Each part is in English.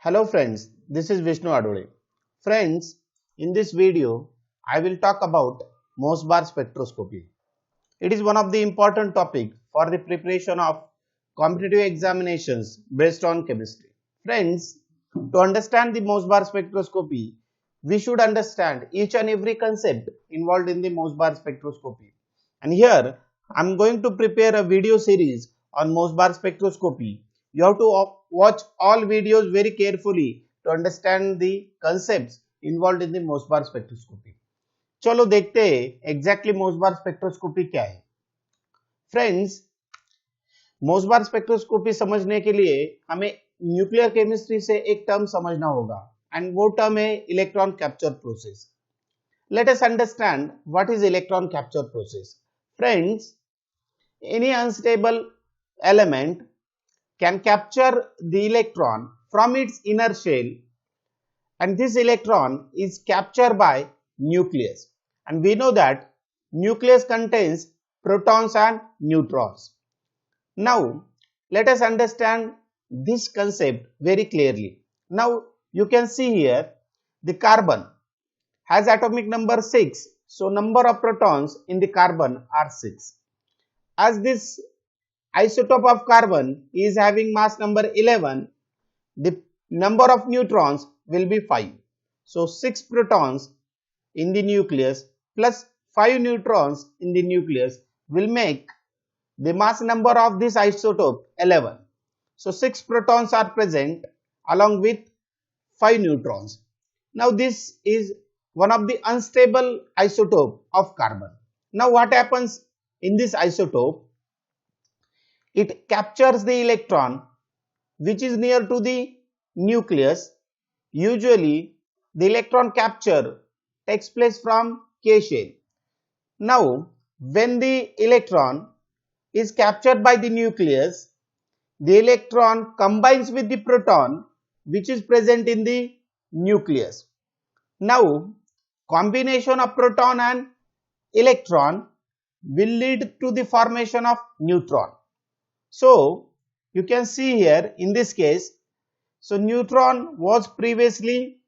Hello friends, this is Vishnu Adole. Friends, in this video, I will talk about Mosbar spectroscopy. It is one of the important topics for the preparation of competitive examinations based on chemistry. Friends, to understand the Mosbar spectroscopy, we should understand each and every concept involved in the Mosbar spectroscopy. And here, I am going to prepare a video series on Mosbar spectroscopy. You have to watch all videos very carefully to understand the concepts involved in the Mosbar spectroscopy. चलो देखते हैं exactly मोसबार spectroscopy क्या है। Friends, मोसबार spectroscopy समझने के लिए हमें nuclear chemistry से एक टर्म समझना होगा एंड वो टर्म है electron capture process. Let us understand what is electron capture process. Friends, any unstable element can capture the electron from its inner shell, and this electron is captured by nucleus, and we know that nucleus contains protons and neutrons. Now let us understand this concept very clearly. Now you can see here the carbon has atomic number 6, so number of protons in the carbon are 6. As this isotope of carbon is having mass number 11, the number of neutrons will be 5. So 6 protons in the nucleus plus 5 neutrons in the nucleus will make the mass number of this isotope 11. So 6 protons are present along with 5 neutrons. Now this is one of the unstable isotope of carbon. Now what happens in this isotope? It captures the electron which is near to the nucleus. Usually the electron capture takes place from K shell. Now when the electron is captured by the nucleus, the electron combines with the proton which is present in the nucleus. Now combination of proton and electron will lead to the formation of neutron. So you can see here in this case, so neutron was previously,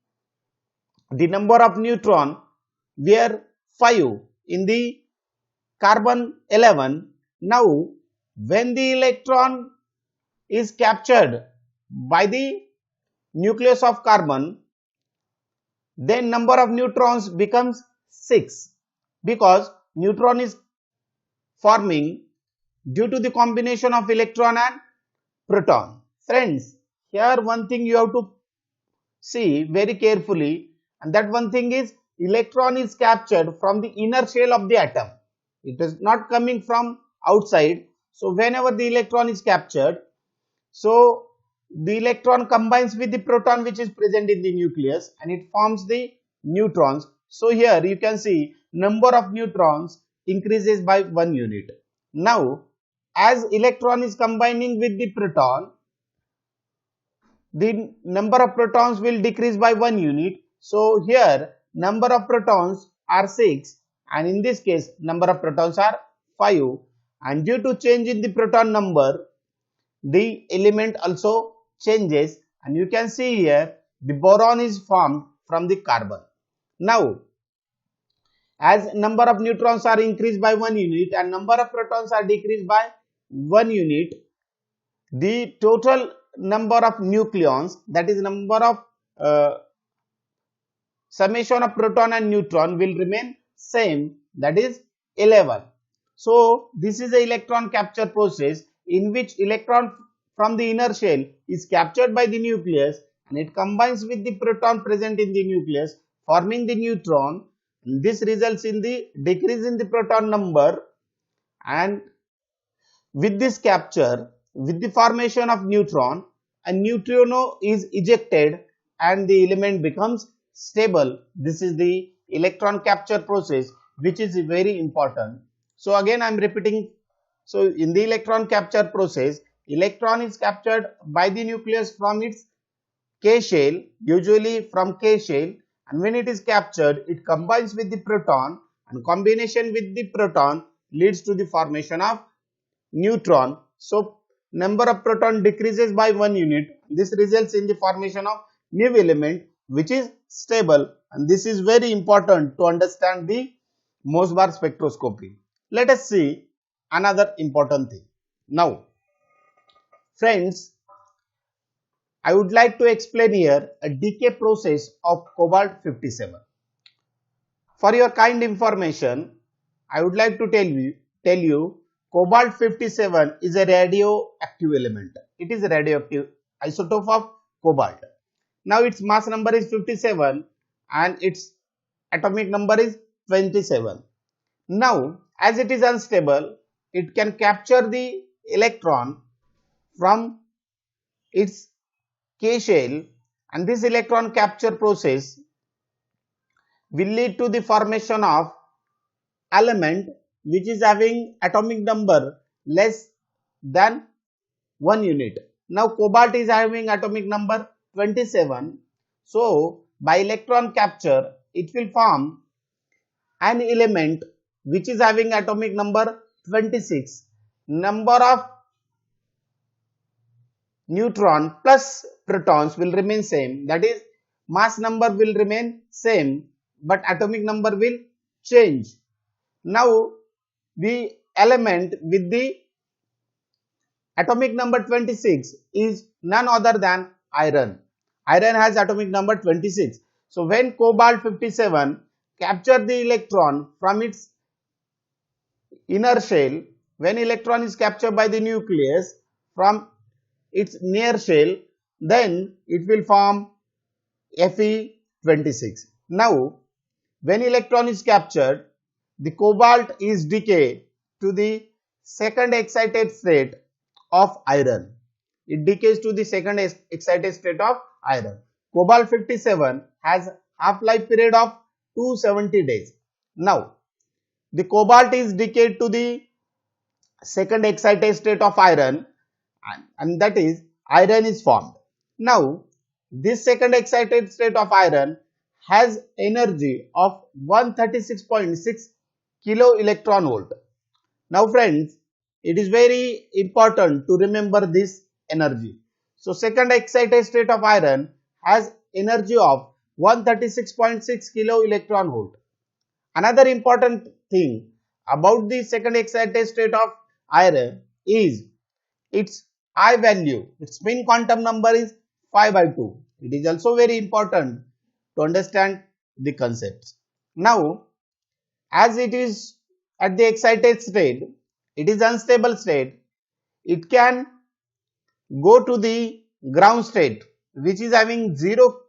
the number of neutron were 5 in the carbon 11. Now when the electron is captured by the nucleus of carbon, then number of neutrons becomes 6 because neutron is forming due to the combination of electron and proton. Friends, here one thing you have to see very carefully, and that one thing is electron is captured from the inner shell of the atom. It is not coming from outside. So whenever the electron is captured, so the electron combines with the proton which is present in the nucleus and it forms the neutrons. So here you can see number of neutrons increases by 1 unit. Now as electron is combining with the proton, the number of protons will decrease by 1 unit. So here number of protons are 6 and in this case number of protons are 5, and due to change in the proton number, the element also changes, and you can see here the boron is formed from the carbon. Now as number of neutrons are increased by 1 unit and number of protons are decreased by 1 unit, the total number of nucleons, that is number of summation of proton and neutron, will remain same, that is 11. So this is the electron capture process in which electron from the inner shell is captured by the nucleus and it combines with the proton present in the nucleus forming the neutron. This results in the decrease in the proton number, and with this capture, with the formation of neutron, a neutrino is ejected and the element becomes stable. This is the electron capture process which is very important. So again I am repeating. So in the electron capture process, electron is captured by the nucleus from its K shell, usually from K shell, and when it is captured, it combines with the proton, and combination with the proton leads to the formation of neutron. So number of proton decreases by 1 unit. This results in the formation of new element which is stable, and this is very important to understand the Mossbar spectroscopy. Let us see another important thing. Now, friends, I would like to explain here a decay process of cobalt 57. For your kind information, I would like to tell you cobalt 57 is a radioactive element. It is a radioactive isotope of cobalt. Now its mass number is 57 and its atomic number is 27. Now, as it is unstable, it can capture the electron from its K shell, and this electron capture process will lead to the formation of element which is having atomic number less than 1 unit. Now cobalt is having atomic number 27. So by electron capture it will form an element which is having atomic number 26. Number of neutron plus protons will remain same, that is mass number will remain same but atomic number will change. Now the element with the atomic number 26 is none other than iron. Iron has atomic number 26. So when cobalt 57 capture the electron from its inner shell, when electron is captured by the nucleus from its near shell, then it will form Fe26. Now when electron is captured, the cobalt is decayed to the second excited state of iron. It decays to the second excited state of iron. Cobalt 57 has half-life period of 270 days. Now, the cobalt is decayed to the second excited state of iron, and that is iron is formed. Now, this second excited state of iron has energy of 136.6 kilo electron volt. Now friends, it is very important to remember this energy. So second excited state of iron has energy of 136.6 kilo electron volt. Another important thing about the second excited state of iron is its I value. Its spin quantum number is 5/2. It is also very important to understand the concepts. Now, as it is at the excited state, it is unstable state, it can go to the ground state which is having 0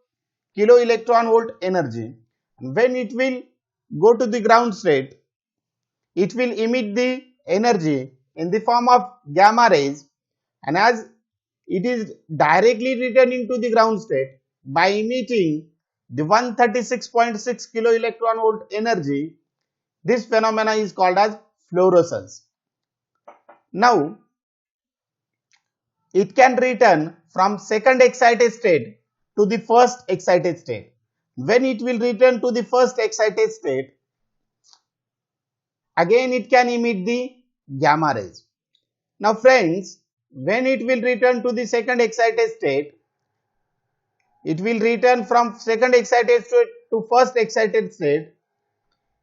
kilo electron volt energy. When it will go to the ground state, it will emit the energy in the form of gamma rays, and as it is directly returning to the ground state by emitting the 136.6 kilo electron volt energy, this phenomena is called as fluorescence. Now, it can return from second excited state to the first excited state. When it will return to the first excited state, again it can emit the gamma rays. Now friends, when it will return to the second excited state, it will return from second excited state to first excited state.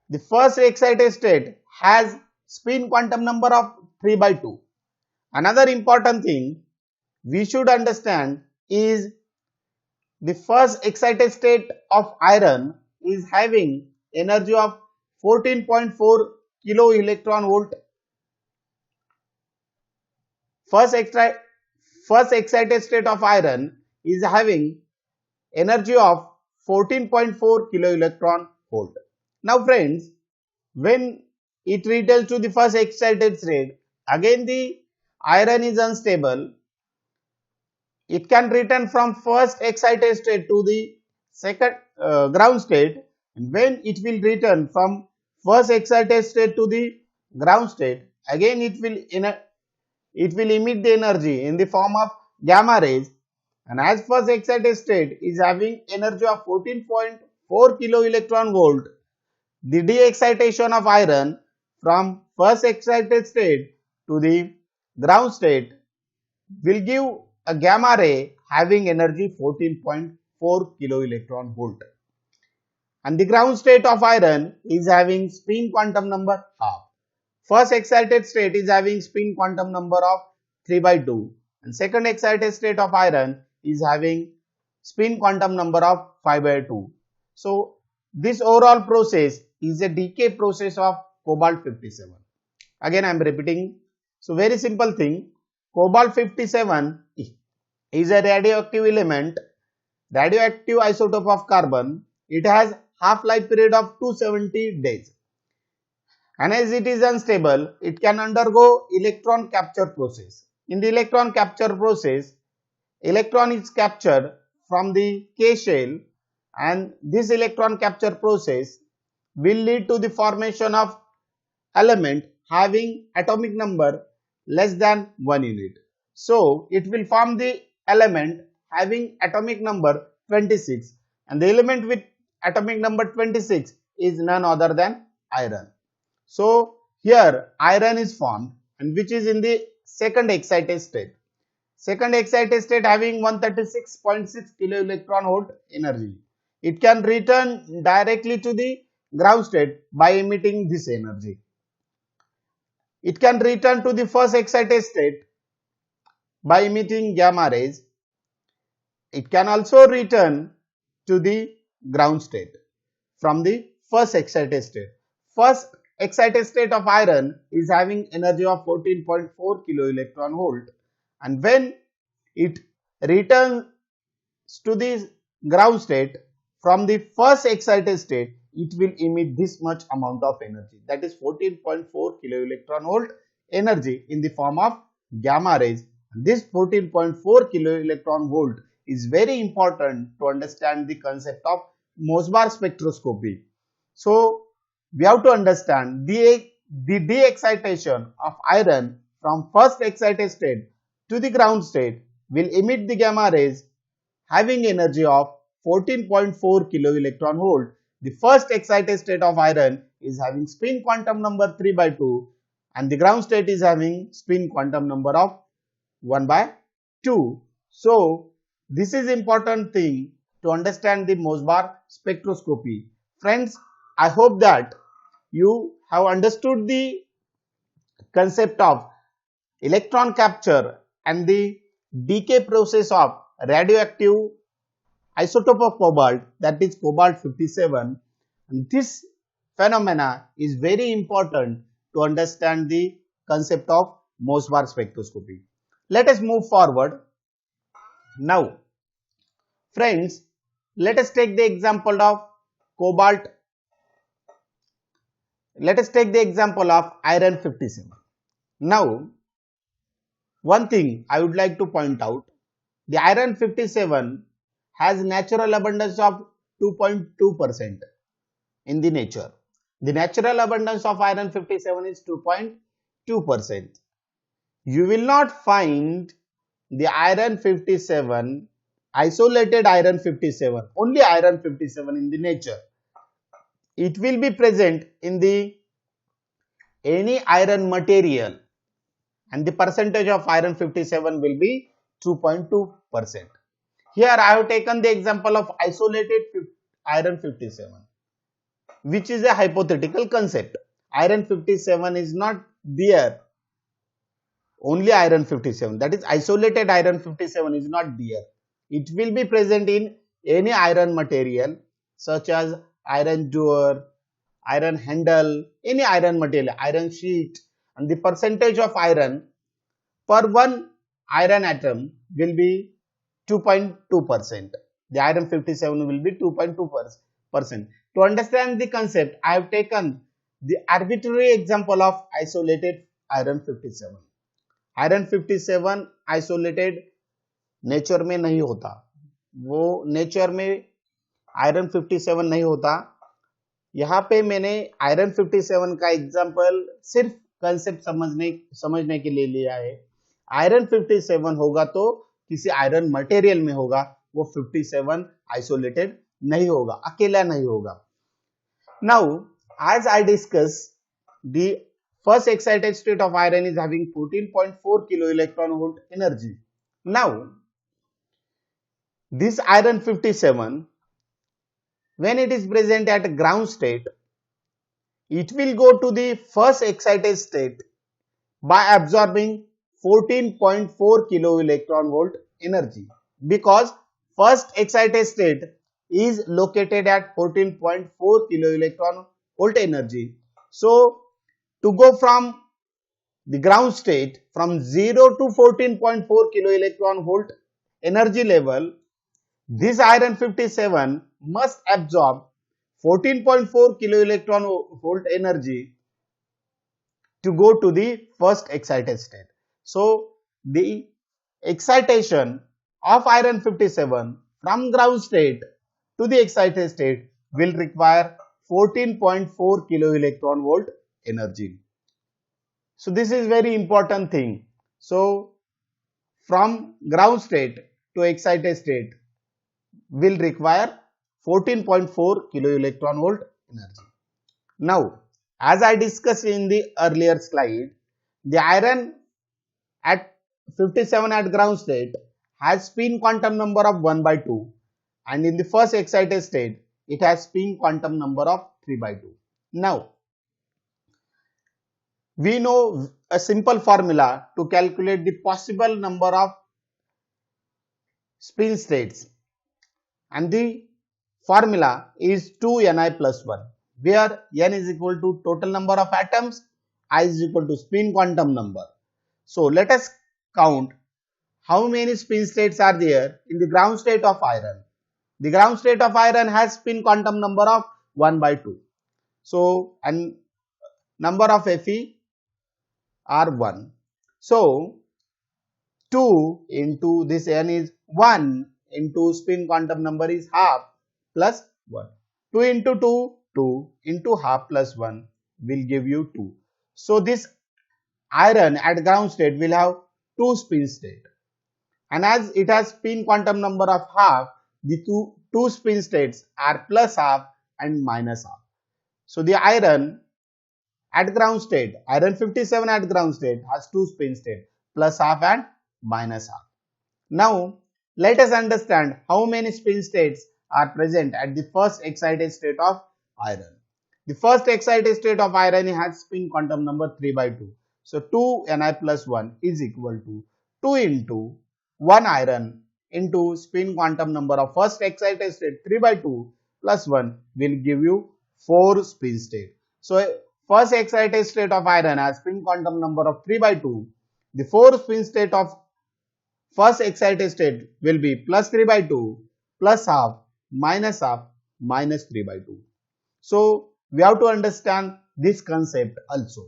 The first excited state has spin quantum number of 3/2. Another important thing we should understand is the first excited state of iron is having energy of 14.4 kilo electron volt. First excited state of iron is having energy of 14.4 kilo electron volt. Now friends, when it returns to the first excited state, again the iron is unstable. It can return from first excited state to the second ground state. When it will return from first excited state to the ground state, again it will emit the energy in the form of gamma rays, and as first excited state is having energy of 14.4 kilo electron volt, the de-excitation of iron from first excited state to the ground state will give a gamma ray having energy 14.4 kilo electron volt. And the ground state of iron is having spin quantum number half. First excited state is having spin quantum number of 3 by 2 and second excited state of iron is having spin quantum number of 5 by 2. So this overall process is a decay process of cobalt 57. Again I am repeating. So very simple thing, cobalt 57 is a radioactive element, radioactive isotope of carbon. It has half-life period of 270 days. And as it is unstable, it can undergo electron capture process. In the electron capture process, electron is captured from the K shell and this electron capture process will lead to the formation of element having atomic number less than 1 unit. So it will form the element having atomic number 26 and the element with atomic number 26 is none other than iron. So here iron is formed and which is in the second excited state. Second excited state having 136.6 kilo electron volt energy. It can return directly to the ground state by emitting this energy. It can return to the first excited state by emitting gamma rays. It can also return to the ground state from the first excited state. First excited state of iron is having energy of 14.4 kilo electron volt and when it returns to the ground state from the first excited state, it will emit this much amount of energy, that is 14.4 kilo electron volt energy in the form of gamma rays. This 14.4 kilo electron volt is very important to understand the concept of Mossbar spectroscopy. So we have to understand the de-excitation of iron from first excited state to the ground state will emit the gamma rays having energy of 14.4 kilo electron volt. The first excited state of iron is having spin quantum number 3 by 2 and the ground state is having spin quantum number of 1 by 2. So this is important thing to understand the Mossbar spectroscopy. Friends, I hope that you have understood the concept of electron capture and the decay process of radioactive isotope of cobalt, that is cobalt 57, and this phenomena is very important to understand the concept of Mossbar spectroscopy. Let us move forward. Now friends, let us take the example of cobalt. Let us take the example of iron 57. Now one thing I would like to point out, the iron 57 has natural abundance of 2.2% in the nature. The natural abundance of iron 57 is 2.2%. You will not find the iron 57, isolated iron 57, only iron 57 in the nature. It will be present in the any iron material and the percentage of iron 57 will be 2.2%. Here I have taken the example of isolated iron 57, which is a hypothetical concept. Iron 57 is not there, only iron 57, that is isolated iron 57 is not there. It will be present in any iron material such as iron ore, iron handle, any iron material, iron sheet, and the percentage of iron per one iron atom will be 2.2%. The iron 57 will be 2.2%. To understand the concept, I have taken the arbitrary example of isolated iron 57. Iron 57 isolated nature में नहीं होता, वो nature में iron 57 नहीं होता. यहाँ पे मैंने आयरन 57 का एग्जांपल सिर्फ कंसेप्ट समझने के लिए लिया है. आयरन 57 होगा तो किसी आयरन मटेरियल में होगा, वो 57 आइसोलेटेड नहीं होगा, अकेला नहीं होगा. Now as I discuss the first excited state of iron is having 14.4 kilo electron volt energy. Now, this iron 57, when it is present at ground state, it will go to the first excited state by absorbing 14.4 kilo electron volt energy, because first excited state is located at 14.4 kilo electron volt energy. So, to go from the ground state from 0 to 14.4 kilo electron volt energy level, this iron 57 must absorb 14.4 kilo electron volt energy to go to the first excited state. So, the excitation of iron 57 from ground state to the excited state will require 14.4 kilo electron volt energy. So, this is very important thing. So, from ground state to excited state will require 14.4 kilo electron volt energy. Now, as I discussed in the earlier slide, the iron at 57 at ground state has spin quantum number of 1 by 2, and in the first excited state it has spin quantum number of 3 by 2. Now, we know a simple formula to calculate the possible number of spin states, and the formula is 2Ni plus 1, where N is equal to total number of atoms, I is equal to spin quantum number. So, let us count how many spin states are there in the ground state of iron. The ground state of iron has spin quantum number of 1 by 2. So, and number of Fe are 1. So, 2 into this N is 1 into spin quantum number is half plus 1. 2 into 2, 2 into half plus 1 will give you 2. So, this iron at ground state will have 2 spin state, and as it has spin quantum number of half, the two spin states are plus half and minus half. So, the iron at ground state, iron 57 at ground state has 2 spin states, plus half and minus half. Now, let us understand how many spin states are present at the first excited state of iron. The first excited state of iron has spin quantum number 3 by 2. So, 2Ni plus 1 is equal to 2 into 1 iron into spin quantum number of first excited state 3 by 2 plus 1 will give you 4 spin state. So, first excited state of iron has spin quantum number of 3 by 2. The 4 spin state of first excited state will be plus 3 by 2, plus half, minus 3 by 2. So, we have to understand this concept also.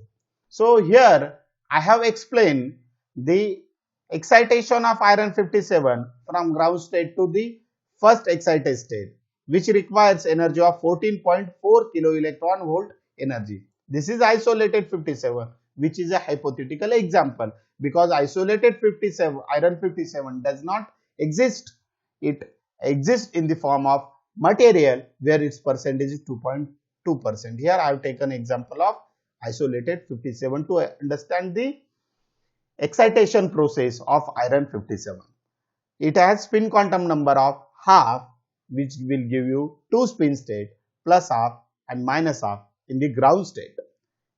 So, here I have explained the excitation of iron 57 from ground state to the first excited state, which requires energy of 14.4 kilo electron volt energy. This is isolated 57, which is a hypothetical example, because isolated 57 iron 57 does not exist. It exists in the form of material where its percentage is 2.2%. Here I have taken example of isolated 57 to understand the excitation process of iron 57. It has spin quantum number of half, which will give you 2 spin state, plus half and minus half in the ground state.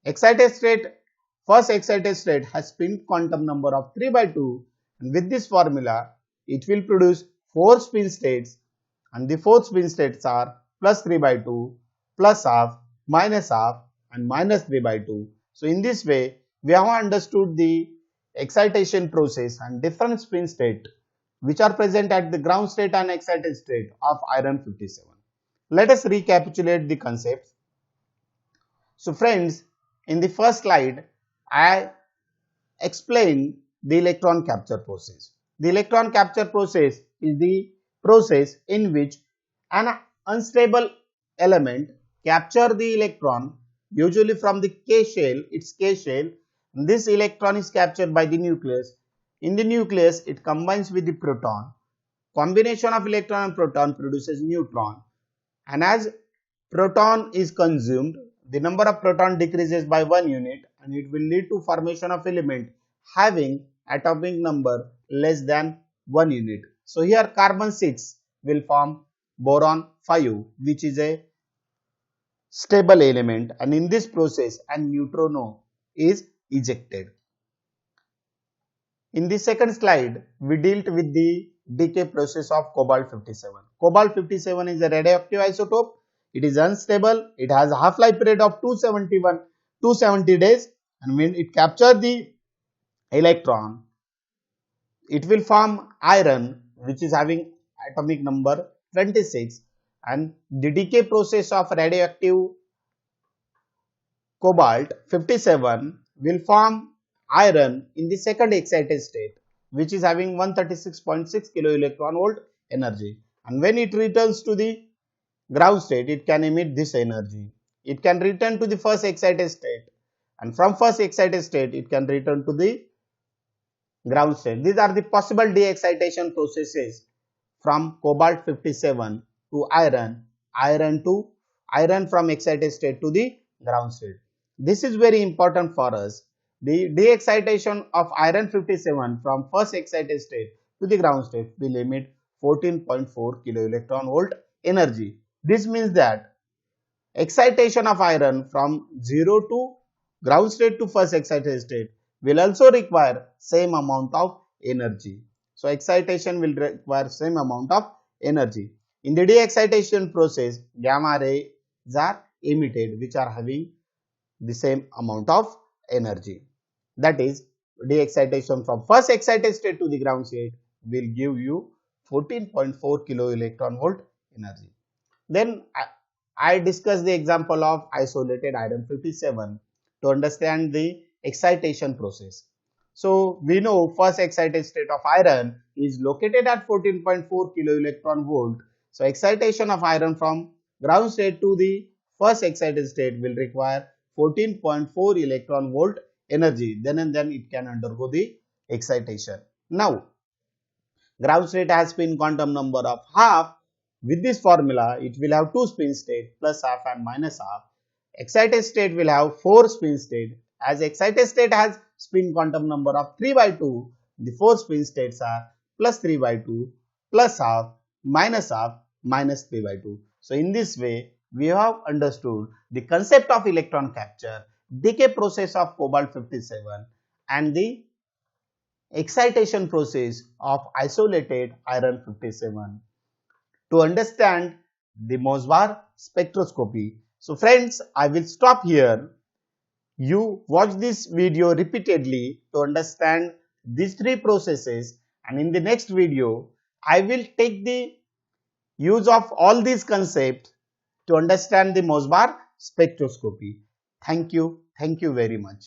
Excited state, first excited state has spin quantum number of 3 by 2, and with this formula it will produce 4 spin states, and the 4 spin states are plus 3 by 2, plus half, and minus 3 by 2. So, in this way we have understood the excitation process and different spin state which are present at the ground state and excited state of iron 57. Let us recapitulate the concepts. So, friends, in the first slide I explained the electron capture process. The electron capture process is the process in which an unstable element capture the electron, usually from the K shell, its K shell. This electron is captured by the nucleus. In the nucleus, it combines with the proton. Combination of electron and proton produces neutron, and as proton is consumed, the number of proton decreases by 1 unit and it will lead to formation of element having atomic number less than 1 unit. So here carbon 6 will form boron 5, which is a stable element, and in this process a neutrino is ejected. In the second slide, we dealt with the decay process of cobalt 57. Cobalt 57 is a radioactive isotope. It is unstable. It has a half-life period of 270 days, and when it captures the electron, it will form iron, which is having atomic number 26, and the decay process of radioactive cobalt 57 will form iron in the second excited state, which is having 136.6 kilo electron volt energy, and when it returns to the ground state, it can emit this energy. It can return to the first excited state, and from first excited state it can return to the ground state. These are the possible de-excitation processes from cobalt 57 to iron from excited state to the ground state. This is very important for us. The de-excitation of iron 57 from first excited state to the ground state will emit 14.4 kilo electron volt energy. This means that excitation of iron from 0 to ground state to first excited state will also require same amount of energy. So excitation will require same amount of energy. In the de-excitation process, gamma rays are emitted, which are having the same amount of energy. That is, de-excitation from first excited state to the ground state will give you 14.4 kilo electron volt energy. Then I discussed the example of isolated iron 57 to understand the excitation process. So we know first excited state of iron is located at 14.4 kilo electron volt. So excitation of iron from ground state to the first excited state will require 14.4 electron volt energy. Then and then it can undergo the excitation. Now ground state has spin quantum number of half. With this formula, it will have two spin states, plus half and minus half. Excited state will have 4 spin states. As excited state has spin quantum number of 3 by 2, the 4 spin states are plus 3 by 2, plus half, minus 3 by 2. So in this way, we have understood the concept of electron capture, decay process of cobalt 57, and the excitation process of isolated iron 57 to understand the Mosbar spectroscopy. So friends, I will stop here. You watch this video repeatedly to understand these three processes, and in the next video, I will take the use of all these concepts to understand the Mosbar spectroscopy. Thank you very much.